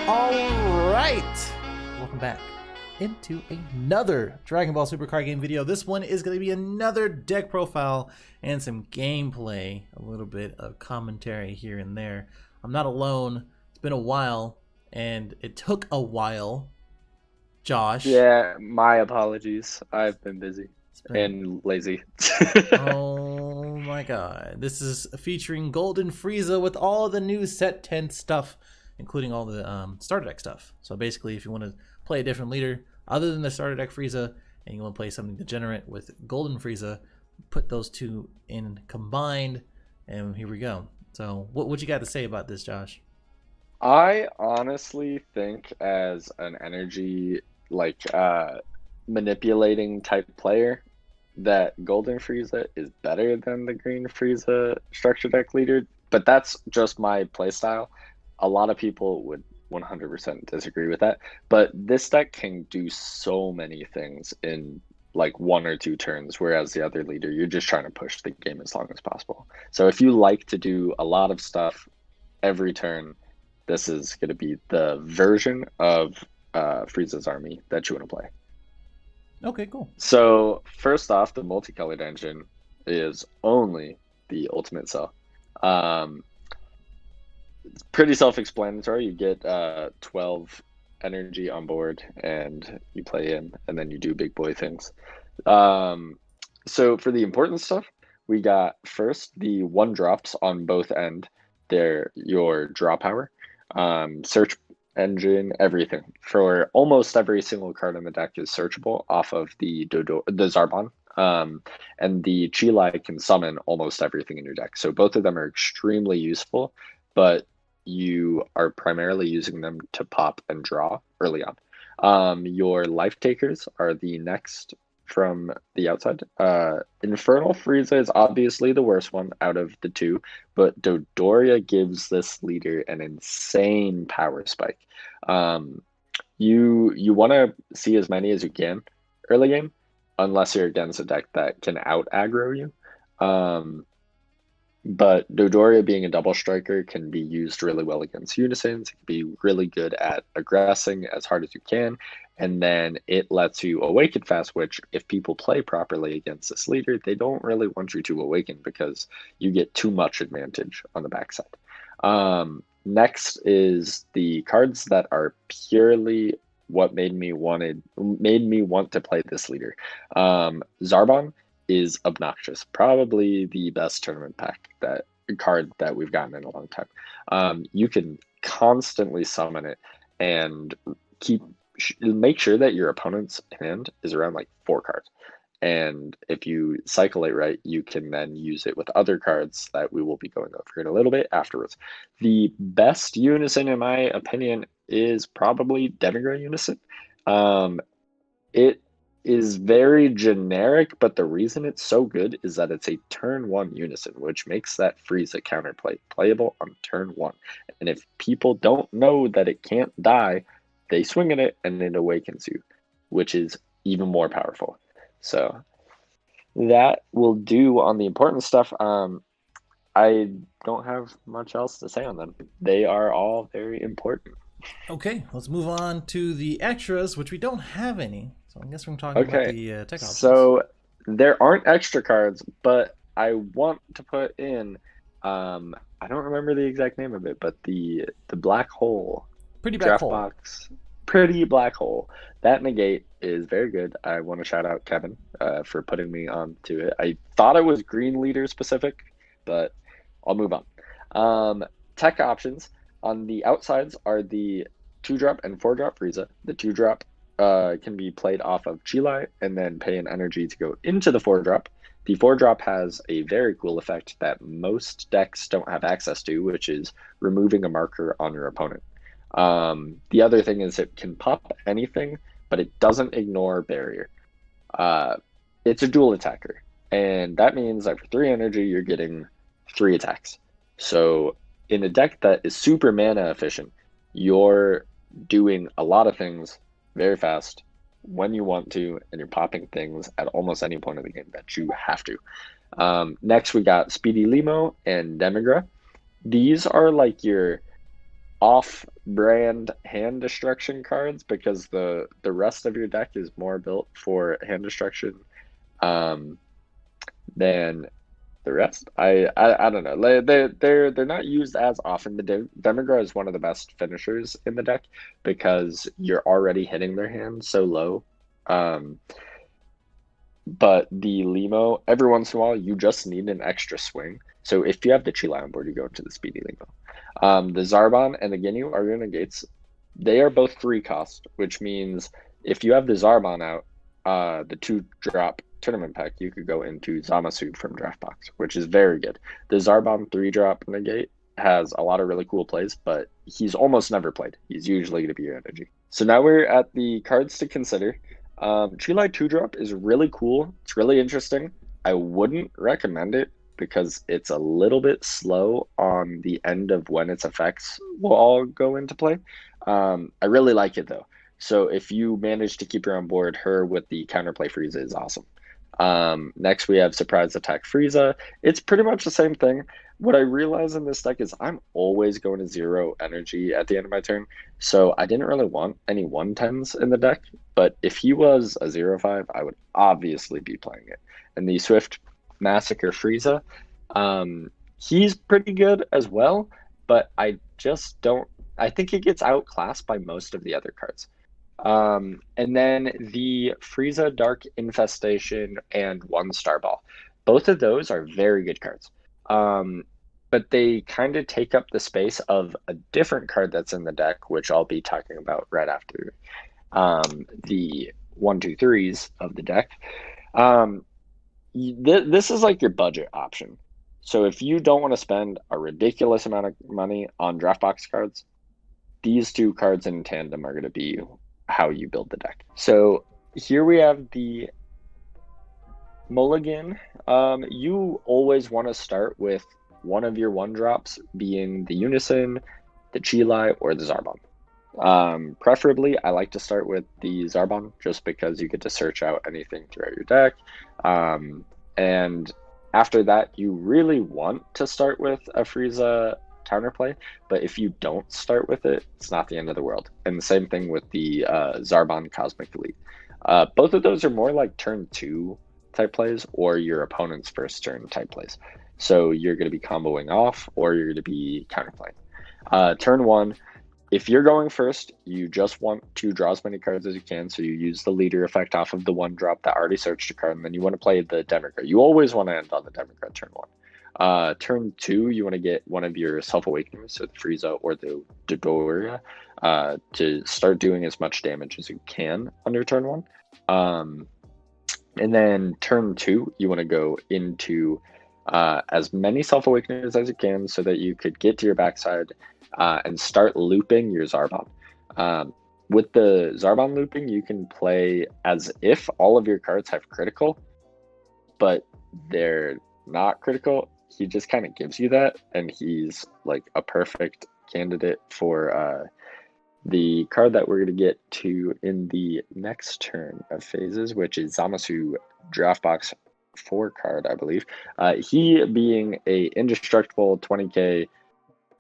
All right, welcome back into another Dragon Ball Super card game video. This one is going to be another deck profile and some gameplay, a little bit of commentary here and there. I'm not alone. It's been a while, and it took a while. Josh. Yeah, my apologies. I've been busy been... and lazy. Oh my god. This is featuring Golden Frieza with all the new Set 10 stuff, including all the starter deck stuff. So basically, if you want to play a different leader other than the starter deck Frieza, and you want to play something degenerate with Golden Frieza, put those two in combined, and here we go. So what you got to say about this, Josh? I honestly think as an energy manipulating type player that Golden Frieza is better than the Green Frieza structure deck leader, but that's just my playstyle. A lot of people would 100% disagree with that, but this deck can do so many things in like 1 or 2 turns, whereas the other leader, you're just trying to push the game as long as possible. So if you like to do a lot of stuff every turn, this is going to be the version of Frieza's army that you want to play. Okay, cool. So first off, the multicolored engine is only the ultimate cell. It's pretty self-explanatory. You get 12 energy on board, and you play him, and then you do big boy things. So for the important stuff, we got first the 1-drops on both end. They're your draw power, search engine, everything. For almost every single card in the deck is searchable off of the Zarbon. And the Chilai can summon almost everything in your deck. So both of them are extremely useful, but you are primarily using them to pop and draw early on. Your life takers are the next from the outside. Infernal Frieza is obviously the worst one out of the two, but Dodoria gives this leader an insane power spike. You want to see as many as you can early game, unless you're against a deck that can out aggro you. But Dodoria being a double striker can be used really well against Unisons. It can be really good at aggressing as hard as you can. And then it lets you awaken fast, which if people play properly against this leader, they don't really want you to awaken because you get too much advantage on the backside. Next is the cards that are purely what made me want to play this leader. Zarbon is obnoxious. Probably the best tournament pack card that we've gotten in a long time. You can constantly summon it and make sure that your opponent's hand is around like 4 cards. And if you cycle it right, you can then use it with other cards that we will be going over in a little bit afterwards. The best Unison, in my opinion, is probably Demigra Unison. It is very generic, but the reason it's so good is that it's a turn 1 Unison, which makes that Frieza counterplay playable on turn 1. And if people don't know that it can't die, they swing at it and it awakens you, which is even more powerful. So that will do on the important stuff. I don't have much else to say on them. They are all very important. Okay, let's move on to the extras, which we don't have any. So I guess we're talking about the tech options. So there aren't extra cards, but I want to put in, I don't remember the exact name of it, but the black hole. Pretty black hole. Box. Pretty black hole. That negate is very good. I want to shout out Kevin for putting me on to it. I thought it was green leader specific, but I'll move on. Tech options on the outsides are the 2-drop and 4-drop Frieza. The 2-drop can be played off of Chilai and then pay an energy to go into the 4-drop. The 4-drop has a very cool effect that most decks don't have access to, which is removing a marker on your opponent. The other thing is it can pop anything, but it doesn't ignore barrier. It's a dual attacker, and that means that for 3 energy, you're getting 3 attacks. So in a deck that is super mana efficient, you're doing a lot of things very fast when you want to, and you're popping things at almost any point of the game that you have to. Next, we got Speedy Limo and Demigra. These are like your off-brand hand destruction cards because the rest of your deck is more built for hand destruction um, than the rest. I don't know. They're not used as often. The Demigra is one of the best finishers in the deck because you're already hitting their hand so low. But the Limo, every once in a while, you just need an extra swing. So if you have the Chile on board, you go into the Speedy Limo. The Zarbon and the Ginyu are your negates. They are both 3 cost, which means if you have the Zarbon out, the 2-drop tournament pack, you could go into Zamasu from draft box, which is very good. The Zarbon 3-drop negate has a lot of really cool plays, but he's almost never played. He's usually going to be your energy. So now we're at the cards to consider. Chile 2-drop is really cool. It's really interesting. I wouldn't recommend it because it's a little bit slow on the end of when its effects will all go into play. I really like it though. So if you manage to keep her on board, her with the counterplay Frieza is awesome. Next we have Surprise Attack Frieza. It's pretty much the same thing. What I realize in this deck is I'm always going to 0 energy at the end of my turn, so I didn't really want any 110s in the deck, but if he was a 0/5, I would obviously be playing it. And the Swift Massacre Frieza, he's pretty good as well, but I just don't. I think it gets outclassed by most of the other cards. And then the Frieza Dark Infestation and 1-star Ball. Both of those are very good cards. But they kind of take up the space of a different card that's in the deck, which I'll be talking about right after the 1, 2, 3s of the deck. This is like your budget option. So if you don't want to spend a ridiculous amount of money on draft box cards, these 2 cards in tandem are going to be how you build the deck. So here we have the Mulligan. You always want to start with one of your 1-drops being the Unison, the Chile, or the Zarbon. Preferably, I like to start with the Zarbon just because you get to search out anything throughout your deck. And after that, you really want to start with a Frieza counterplay, but if you don't start with it, it's not the end of the world. And the same thing with the Zarbon Cosmic Elite. Both of those are more like turn 2 type plays or your opponent's first turn type plays. So you're going to be comboing off or you're going to be counterplaying. Turn 1, if you're going first, you just want to draw as many cards as you can. So you use the leader effect off of the 1-drop that already searched a card, and then you want to play the Demigra. You always want to end on the Demigra turn 1. Turn 2, you want to get one of your Self-Awakeners, so the Frieza or the Demigra, to start doing as much damage as you can under turn 1. And then turn 2, you want to go into as many Self-Awakeners as you can so that you could get to your backside and start looping your Zarbon. With the Zarbon looping, you can play as if all of your cards have critical, but they're not critical. He just kind of gives you that, and he's like a perfect candidate for the card that we're going to get to in the next turn of phases, which is Zamasu Draft Box 4 card, I believe. He being a indestructible 20k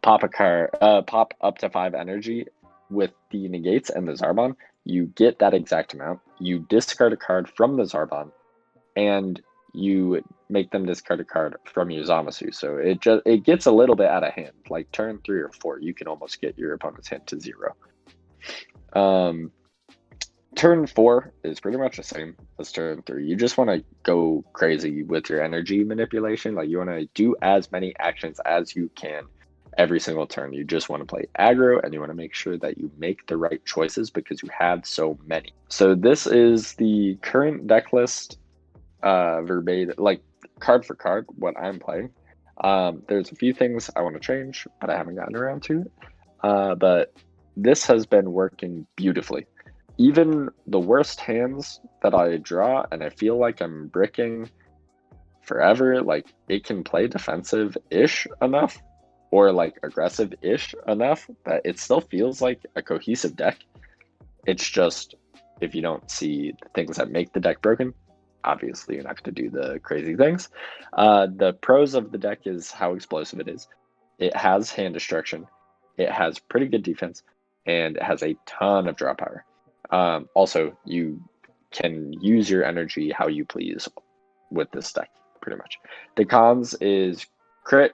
pop a card, pop up to 5 energy with the negates and the Zarbon. You get that exact amount. You discard a card from the Zarbon, and you make them discard a card from your Zamasu. So it gets a little bit out of hand. Like turn 3 or 4, you can almost get your opponent's hand to 0. Turn 4 is pretty much the same as turn 3. You just want to go crazy with your energy manipulation. Like you want to do as many actions as you can every single turn. You just want to play aggro, and you want to make sure that you make the right choices because you have so many. So this is the current deck list, verbatim, like card for card, what I'm playing. There's a few things I want to change, but I haven't gotten around to it. But this has been working beautifully. Even the worst hands that I draw and I feel like I'm bricking forever, like it can play defensive-ish enough or like aggressive-ish enough that it still feels like a cohesive deck. It's just, if you don't see the things that make the deck broken, obviously you're not going to do the crazy things. The pros of the deck is how explosive it is. It has hand destruction. it has pretty good defense, and it has a ton of draw power. Also, you can use your energy how you please with this deck, pretty much. The cons is crit.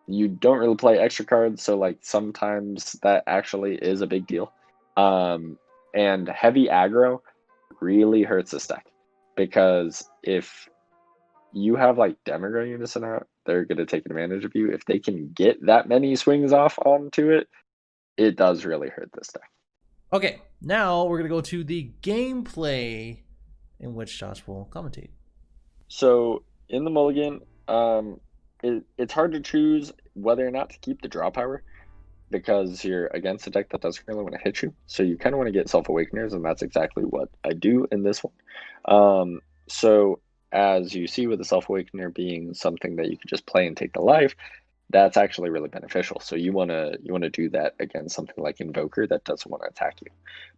You don't really play extra cards, so like sometimes that actually is a big deal. And heavy aggro really hurts this deck, because if you have like Demigra Unison out, they're going to take advantage of you. If they can get that many swings off onto it, it does really hurt this deck. Okay, now we're going to go to the gameplay in which Josh will commentate. So in the Mulligan, it's hard to choose whether or not to keep the draw power, because you're against a deck that doesn't really want to hit you. So you kind of want to get Self-Awakeners, and that's exactly what I do in this one. So as you see with the Self-Awakener being something that you can just play and take the life, that's actually really beneficial. So you want to do that against something like Invoker that doesn't want to attack you.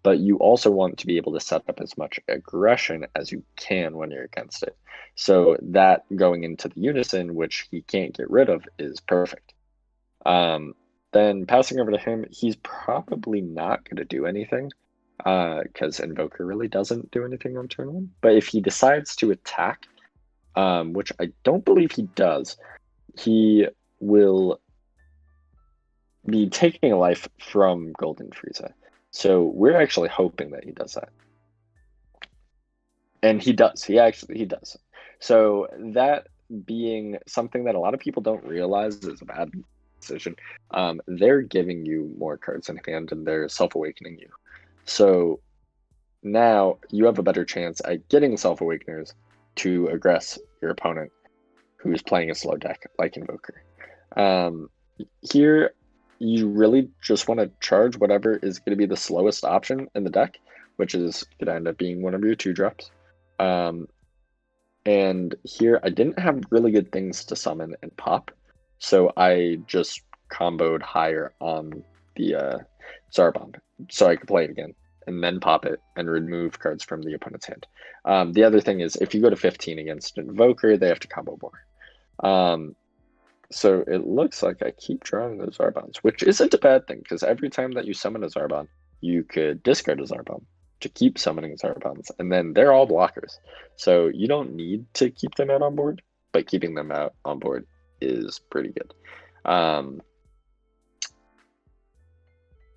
But you also want to be able to set up as much aggression as you can when you're against it. So that going into the Unison, which he can't get rid of, is perfect. Then passing over to him, he's probably not going to do anything, because Invoker really doesn't do anything on turn 1. But if he decides to attack, which I don't believe he does, he will be taking a life from Golden Frieza. So we're actually hoping that he does that. And he does. He does. So that being something that a lot of people don't realize is a bad decision, they're giving you more cards in hand, and they're Self-Awakening you. So now you have a better chance at getting Self-Awakeners to aggress your opponent who's playing a slow deck like Invoker. Here, you really just want to charge whatever is going to be the slowest option in the deck, which is going to end up being one of your 2-drops. And here, I didn't have really good things to summon and pop, so I just comboed higher on the Zarbon, so I could play it again, and then pop it and remove cards from the opponent's hand. The other thing is, if you go to 15 against Invoker, they have to combo more. So it looks like I keep drawing those Zarbons, which isn't a bad thing, because every time that you summon a Zarbon, you could discard a Zarbon to keep summoning Zarbons, and then they're all blockers. So you don't need to keep them out on board, but keeping them out on board is pretty good.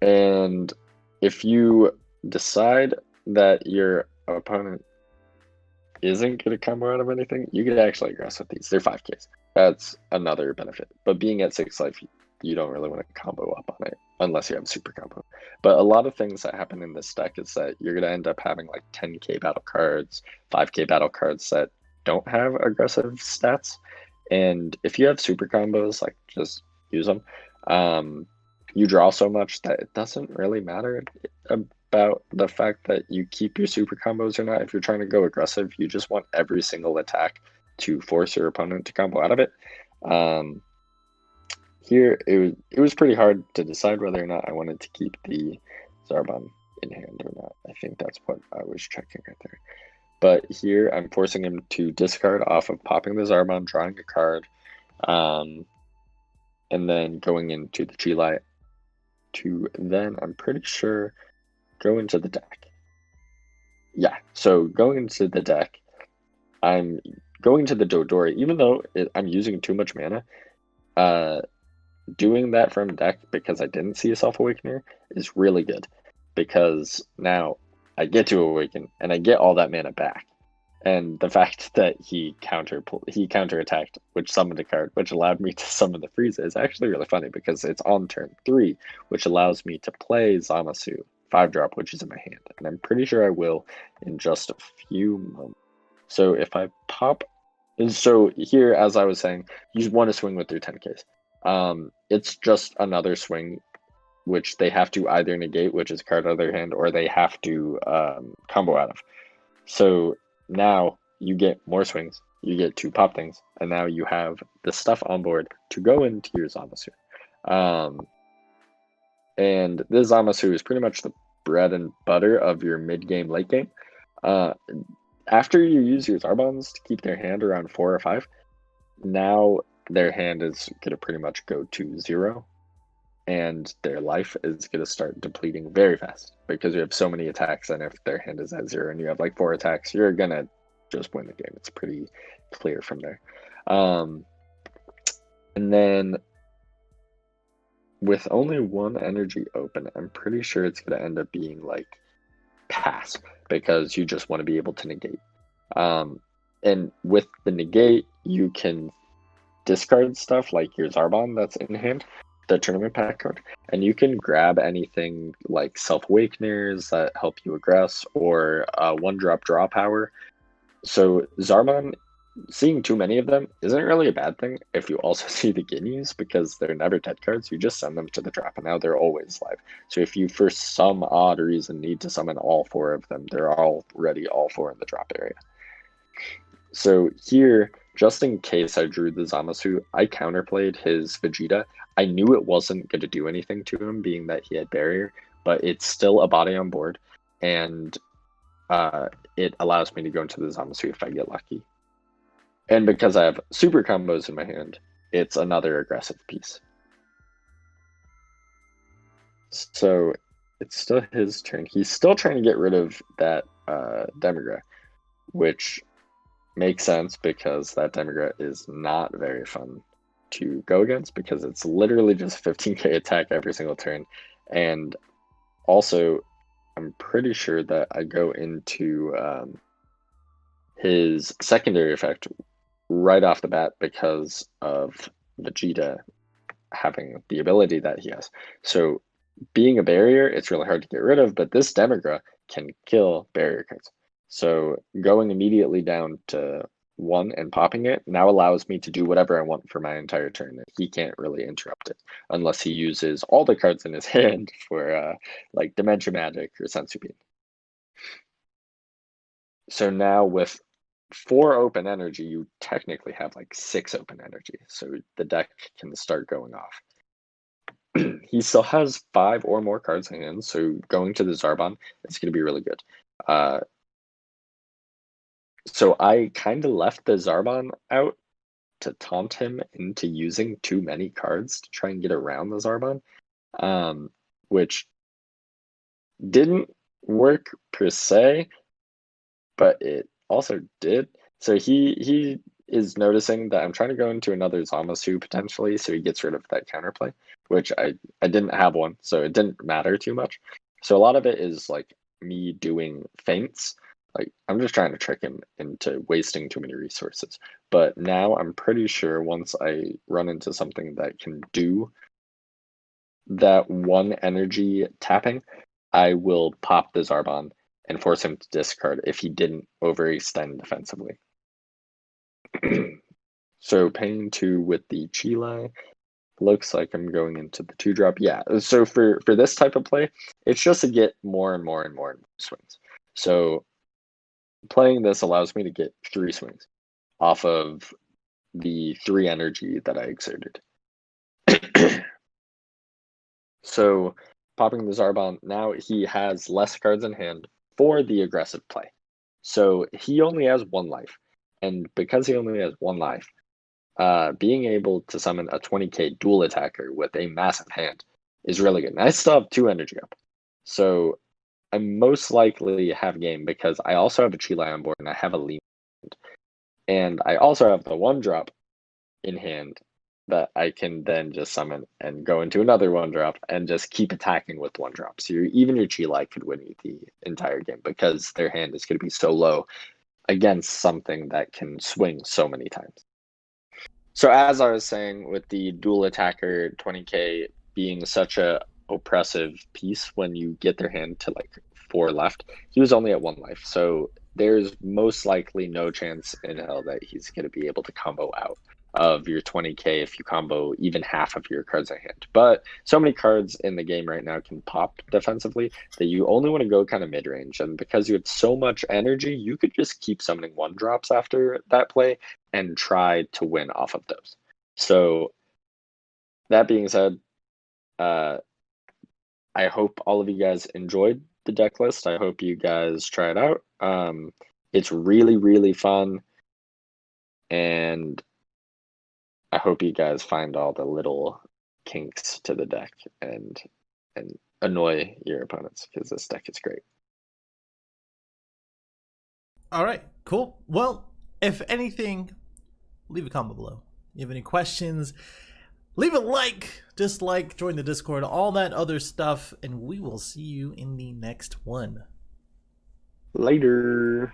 And if you decide that your opponent isn't going to combo out of anything, you could actually aggress with these. They're 5Ks. That's another benefit. But being at 6 life, you don't really want to combo up on it unless you have super combo. But a lot of things that happen in this deck is that you're going to end up having like 10k battle cards, 5k battle cards that don't have aggressive stats. And if you have super combos, like, just use them. You draw so much that it doesn't really matter about the fact that you keep your super combos or not. If you're trying to go aggressive, you just want every single attack to force your opponent to combo out of it. Here, it was pretty hard to decide whether or not I wanted to keep the Zarbon in hand or not. I think that's what I was checking right there. But here, I'm forcing him to discard off of popping the Zarbon, drawing a card, and then going into the Chi-Light to then, I'm pretty sure, go into the deck. Yeah, so going into the deck, I'm going to the Dodori, even though I'm using too much mana. Doing that from deck because I didn't see a Self-Awakener is really good, because now I get to awaken and I get all that mana back. And the fact that he counterattacked, which summoned a card, which allowed me to summon the Frieza, is actually really funny, because it's on turn 3, which allows me to play Zamasu 5-drop, which is in my hand. And I'm pretty sure I will in just a few moments. So if I pop... And so here, as I was saying, you want to swing with your 10Ks. It's just another swing, which they have to either negate, which is a card out of their hand, or they have to combo out of. So now you get more swings, you get 2 pop things, and now you have the stuff on board to go into your Zamasu. And this Zamasu is pretty much the bread and butter of your mid-game, late game. After you use your Zarbons to keep their hand around 4 or 5, now their hand is going to pretty much go to 0. and their life is going to start depleting very fast because you have so many attacks, and if their hand is at 0 and you have like 4 attacks, you're going to just win the game. It's pretty clear from there. And then with only 1 energy open, I'm pretty sure it's going to end up being like pass, because you just want to be able to negate. And with the negate, you can discard stuff like your Zarbon that's in hand, the tournament pack card, and you can grab anything like Self-Awakeners that help you aggress, or 1-drop draw power. So Zarbon, seeing too many of them isn't really a bad thing if you also see the guineas, because they're never dead cards. You just send them to the drop, and now they're always live. So if you for some odd reason need to summon all 4 of them, they're already all 4 in the drop area. So here, just in case I drew the Zamasu, I counterplayed his Vegeta. I knew it wasn't going to do anything to him, being that he had barrier, but it's still a body on board, and it allows me to go into the Zamasu if I get lucky. And because I have super combos in my hand, it's another aggressive piece. So it's still his turn. He's still trying to get rid of that Demigra, which makes sense because that Demigra is not very fun to go against, because it's literally just 15k attack every single turn. And also, I'm pretty sure that I go into his secondary effect right off the bat because of Vegeta having the ability that he has. So being a barrier, it's really hard to get rid of, but this Demigra can kill barrier cards. So going immediately down to 1 and popping it now allows me to do whatever I want for my entire turn. He can't really interrupt it unless he uses all the cards in his hand for like Dimension Magic or Sensu Bean. So now with 4 open energy, you technically have like 6 open energy. So the deck can start going off. He still has 5 or more cards in hand, so going to the Zarbon is going to be really good. So I kind of left the Zarbon out to taunt him into using too many cards to try and get around the Zarbon, which didn't work per se, but it also did. So he is noticing that I'm trying to go into another Zamasu potentially, so he gets rid of that counterplay, which I didn't have one, so it didn't matter too much. So a lot of it is like me doing feints. Like I'm just trying to trick him into wasting too many resources. But now I'm pretty sure once I run into something that can do that 1 energy tapping, I will pop the Zarbon and force him to discard if he didn't overextend defensively. So paying 2 with the Chile. Looks like I'm going into the 2-drop. Yeah, so for this type of play, it's just to get more and more and more and more swings. So playing this allows me to get 3 swings off of the 3 energy that I exerted. So popping the Zarbon, now he has less cards in hand for the aggressive play. So he only has 1 life. And because he only has 1 life, being able to summon a 20k dual attacker with a massive hand is really good. And I still have 2 energy up. So I most likely have game because I also have a Chile on board and I have a Lean. And I also have the 1-drop in hand that I can then just summon and go into another 1-drop and just keep attacking with 1-drop. So even your Chile could win you the entire game because their hand is going to be so low against something that can swing so many times. So as I was saying, with the dual attacker 20k being such a oppressive piece when you get their hand to like 4 left, he was only at 1 life. So there's most likely no chance in hell that he's going to be able to combo out of your 20k if you combo even half of your cards in hand. But so many cards in the game right now can pop defensively that you only want to go kind of mid-range. And because you have so much energy, you could just keep summoning 1-drops after that play and try to win off of those. So that being said, I hope all of you guys enjoyed the deck list. I hope you guys try it out. It's really, really fun. And I hope you guys find all the little kinks to the deck and annoy your opponents, because this deck is great. All right, cool. Well, if anything, leave a comment below. You have any questions? Leave a like, dislike, join the Discord, all that other stuff, and we will see you in the next one. Later.